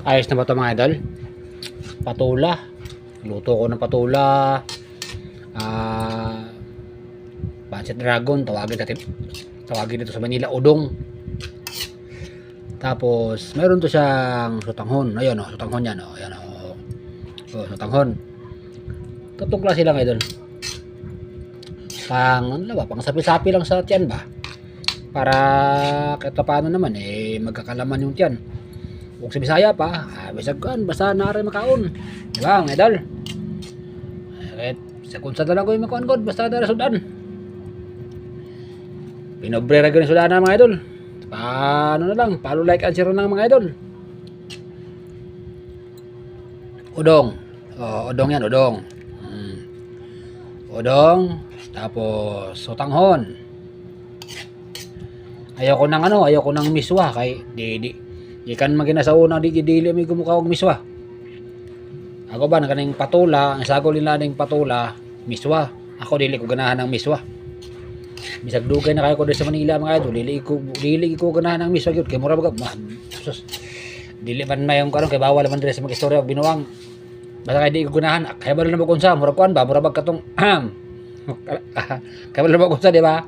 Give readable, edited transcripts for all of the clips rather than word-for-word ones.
Ayos na ba ito mga idol? Patula. Luto ko ng patula. Pancit Dragon. Tawagin dito sa Manila. Udong. Tapos, meron to siyang sutanghon. Ayun o, sutanghon yan o. Ayan o. O, sutanghon. Tatlong klase lang idol. Pang sapi-sapi lang sa tiyan ba? Para kahit paano naman magkakalaman yung tiyan. Kung sa Bisaya pa, bisag kan basta na rin makaon. Di ba, mga idol? Kahit sa kunsa na lang ko yung makaon basta na rin sudan. Pinobre rin yung sudan na mga idol. Paano na lang, follow, like, and share na mga idol. Udong. Oh, udong yan, udong. Udong. Tapos, sutanghon. Ayoko nang miswa kay di kan magina sa una di may gumukha og miswa. Ako ba nakaning patula, ang sagol nila ning patula, miswa. Ako dili ko ganahan ng miswa. Bisag dugay na kayo ko sa Manila mga idol, dili ko ganahan ng miswa gyud kay mura ba sus. Dili man mayong karon kay bawal man dire sa mag-istorya og binuwang. Basta kay di ko ganahan, kay balo na magunsa, mura kuan ba, mura bag katong kay balo na magunsa di ba?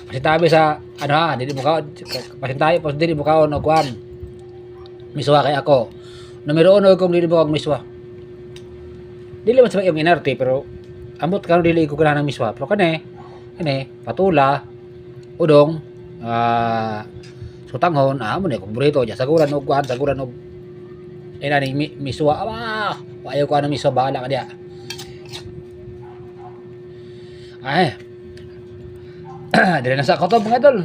Pasitabi sa dili mo kaon pasitabi pos dili mo kaon og kuan miswa kay ako numero 1 kung dili mo og miswa dili man sa yung inerte pero ambot karon dili ko ganahan ng miswa pero kani patula udong sutanghon mo ni paborito ja saguran og miswa ayaw ko ng miswa bahala ka diya dire na sa kotob mga idol.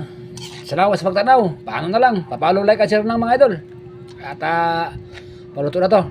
Salamat sa pagtanaw. Paano na lang, papalo, like at share ng mga idol. At paluto na to.